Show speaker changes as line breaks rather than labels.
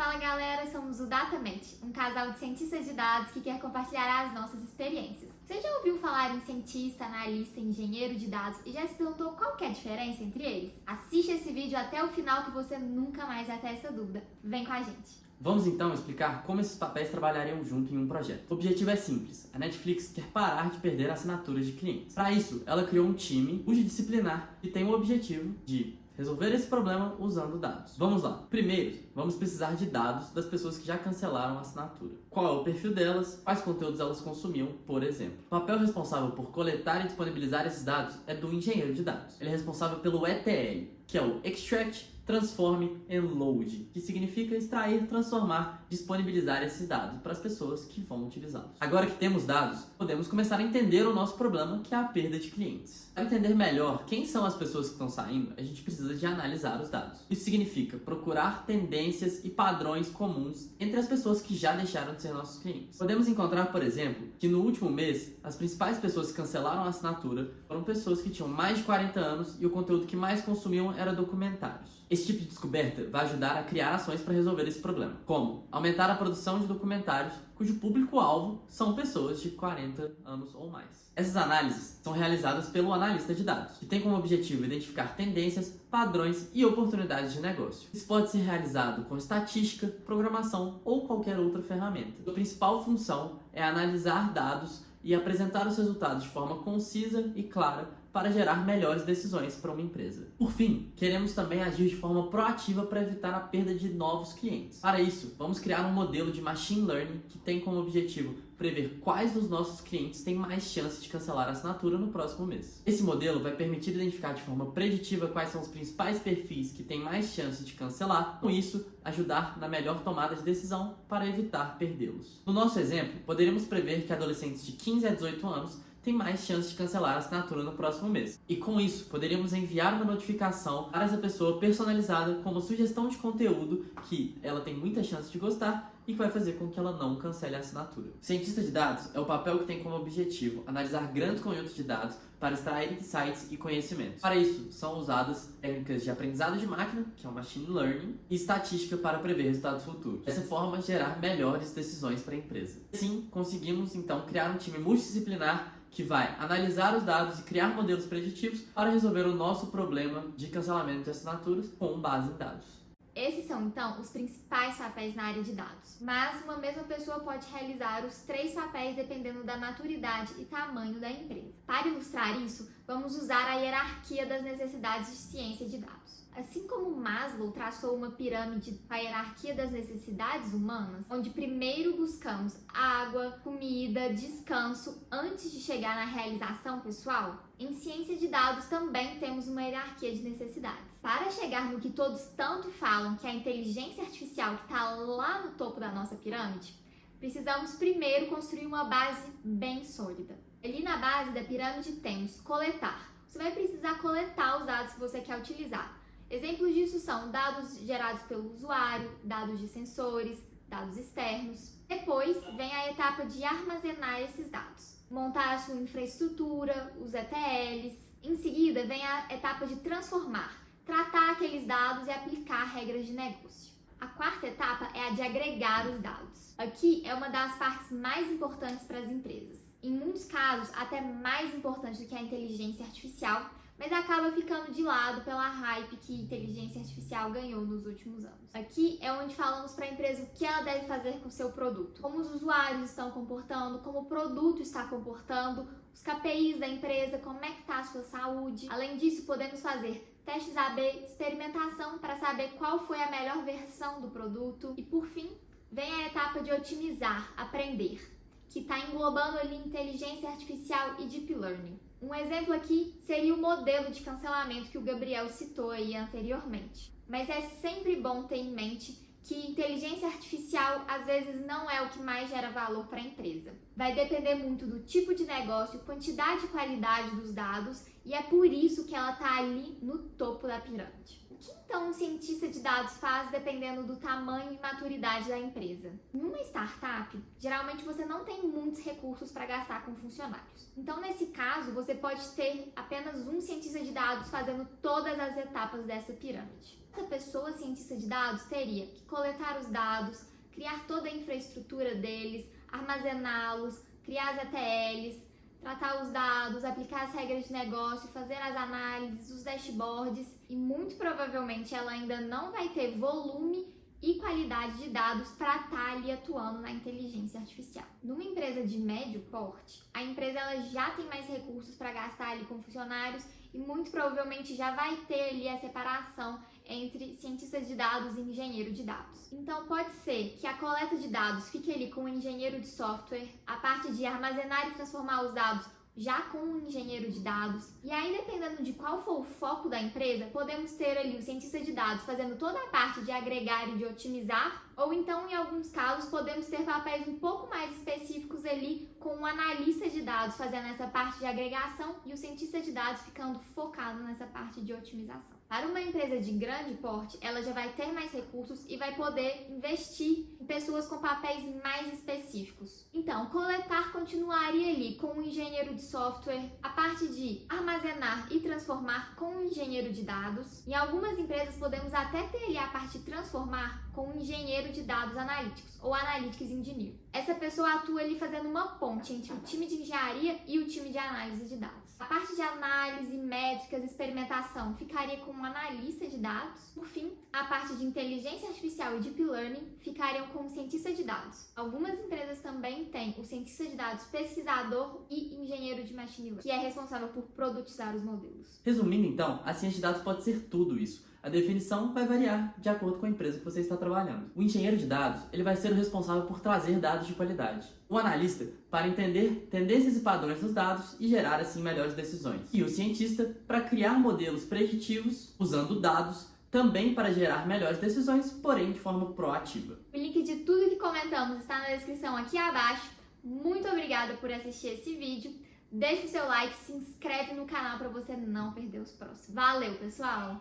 Fala galera, somos o DataMate, um casal de cientistas de dados que quer compartilhar as nossas experiências. Você já ouviu falar em cientista, analista, engenheiro de dados e já se perguntou qual que é a diferença entre eles? Assiste esse vídeo até o final que você nunca mais vai ter essa dúvida. Vem com a gente!
Vamos então explicar como esses papéis trabalhariam junto em um projeto. O objetivo é simples, a Netflix quer parar de perder assinaturas de clientes. Para isso, ela criou um time multidisciplinar que tem o objetivo de resolver esse problema usando dados. Vamos lá. Primeiro, vamos precisar de dados das pessoas que já cancelaram a assinatura. Qual é o perfil delas, quais conteúdos elas consumiam, por exemplo. O papel responsável por coletar e disponibilizar esses dados é do engenheiro de dados. Ele é responsável pelo ETL, que é o Extract, Transform and Load, que significa extrair, transformar, disponibilizar esses dados para as pessoas que vão utilizá-los. Agora que temos dados, podemos começar a entender o nosso problema, que é a perda de clientes. Para entender melhor quem são as pessoas que estão saindo, a gente precisa de analisar os dados. Isso significa procurar tendências e padrões comuns entre as pessoas que já deixaram de ser nossos clientes. Podemos encontrar, por exemplo, que no último mês, as principais pessoas que cancelaram a assinatura foram pessoas que tinham mais de 40 anos e o conteúdo que mais consumiam era documentários. Esse tipo de descoberta vai ajudar a criar ações para resolver esse problema, como aumentar a produção de documentários cujo público-alvo são pessoas de 40 anos ou mais. Essas análises são realizadas pelo analista de dados, que tem como objetivo identificar tendências, padrões e oportunidades de negócio. Isso pode ser realizado com estatística, programação ou qualquer outra ferramenta. A principal função é analisar dados e apresentar os resultados de forma concisa e clara para gerar melhores decisões para uma empresa. Por fim, queremos também agir de forma proativa para evitar a perda de novos clientes. Para isso, vamos criar um modelo de machine learning que tem como objetivo prever quais dos nossos clientes têm mais chance de cancelar a assinatura no próximo mês. Esse modelo vai permitir identificar de forma preditiva quais são os principais perfis que têm mais chance de cancelar, com isso, ajudar na melhor tomada de decisão para evitar perdê-los. No nosso exemplo, poderíamos prever que adolescentes de 15 a 18 anos tem mais chance de cancelar a assinatura no próximo mês. E com isso, poderíamos enviar uma notificação para essa pessoa personalizada com uma sugestão de conteúdo que ela tem muita chance de gostar e que vai fazer com que ela não cancele a assinatura. O cientista de dados é o papel que tem como objetivo analisar grandes conjuntos de dados para extrair insights e conhecimentos. Para isso, são usadas técnicas de aprendizado de máquina, que é o machine learning, e estatística para prever resultados futuros. Dessa forma, gerar melhores decisões para a empresa. Assim, conseguimos então criar um time multidisciplinar que vai analisar os dados e criar modelos preditivos para resolver o nosso problema de cancelamento de assinaturas com base em dados.
Esses são, então, os principais papéis na área de dados. Mas uma mesma pessoa pode realizar os 3 papéis dependendo da maturidade e tamanho da empresa. Para ilustrar isso, vamos usar a hierarquia das necessidades de ciência de dados. Assim como Maslow traçou uma pirâmide com a hierarquia das necessidades humanas, onde primeiro buscamos água, comida, descanso antes de chegar na realização pessoal, em ciência de dados também temos uma hierarquia de necessidades. Para chegar no que todos tanto falam, que é a inteligência artificial que está lá no topo da nossa pirâmide, precisamos primeiro construir uma base bem sólida. Ali na base da pirâmide temos coletar. Você vai precisar coletar os dados que você quer utilizar. Exemplos disso são dados gerados pelo usuário, dados de sensores, dados externos. Depois vem a etapa de armazenar esses dados, montar a sua infraestrutura, os ETLs. Em seguida vem a etapa de transformar, tratar aqueles dados e aplicar regras de negócio. A quarta etapa é a de agregar os dados. Aqui é uma das partes mais importantes para as empresas. Em muitos casos, até mais importante do que a inteligência artificial, mas acaba ficando de lado pela hype que a inteligência artificial ganhou nos últimos anos. Aqui é onde falamos para a empresa o que ela deve fazer com o seu produto, como os usuários estão comportando, como o produto está comportando, os KPIs da empresa, como é que está a sua saúde. Além disso, podemos fazer testes AB, experimentação para saber qual foi a melhor versão do produto. E por fim, vem a etapa de otimizar, aprender, que está englobando ali inteligência artificial e deep learning. Um exemplo aqui seria o modelo de cancelamento que o Gabriel citou aí anteriormente. Mas é sempre bom ter em mente que inteligência artificial às vezes não é o que mais gera valor para a empresa. Vai depender muito do tipo de negócio, quantidade e qualidade dos dados, e é por isso que ela está ali no topo da pirâmide. O que então um cientista de dados faz dependendo do tamanho e maturidade da empresa? Em uma startup, geralmente você não tem muitos recursos para gastar com funcionários. Então, nesse caso, você pode ter apenas um cientista de dados fazendo todas as etapas dessa pirâmide. Essa pessoa cientista de dados teria que coletar os dados, criar toda a infraestrutura deles, armazená-los, criar as ETLs, tratar os dados, aplicar as regras de negócio, fazer as análises, os dashboards, e muito provavelmente ela ainda não vai ter volume e qualidade de dados para estar ali atuando na inteligência artificial. Numa empresa de médio porte, a empresa ela já tem mais recursos para gastar ali com funcionários e muito provavelmente já vai ter ali a separação entre cientista de dados e engenheiro de dados. Então pode ser que a coleta de dados fique ali com o engenheiro de software, a parte de armazenar e transformar os dados já com um engenheiro de dados. E aí, dependendo de qual for o foco da empresa, podemos ter ali o cientista de dados fazendo toda a parte de agregar e de otimizar, ou então, em alguns casos, podemos ter papéis um pouco mais específicos ali com o analista de dados fazendo essa parte de agregação e o cientista de dados ficando focado nessa parte de otimização. Para uma empresa de grande porte, ela já vai ter mais recursos e vai poder investir em pessoas com papéis mais específicos. Então, coletar continuaria ali com o engenheiro de software, a parte de armazenar e transformar com o engenheiro de dados. Em algumas empresas podemos até ter ali a parte de transformar com o engenheiro de dados analíticos ou analytics engineer. Essa pessoa atua ali fazendo uma ponte entre o time de engenharia e o time de análise de dados. A parte de análise, métricas, experimentação ficaria com um analista de dados. Por fim, a parte de inteligência artificial e deep learning ficariam com o cientista de dados. Algumas empresas também têm o cientista de dados pesquisador e engenheiro de machine learning, que é responsável por produtizar os modelos.
Resumindo então, a ciência de dados pode ser tudo isso. A definição vai variar de acordo com a empresa que você está trabalhando. O engenheiro de dados, ele vai ser o responsável por trazer dados de qualidade. O analista, para entender tendências e padrões dos dados e gerar assim melhores decisões. E o cientista, para criar modelos preditivos usando dados, também para gerar melhores decisões, porém de forma proativa.
O link de tudo que comentamos está na descrição aqui abaixo. Muito obrigada por assistir esse vídeo. Deixe o seu like, se inscreve no canal para você não perder os próximos. Valeu, pessoal!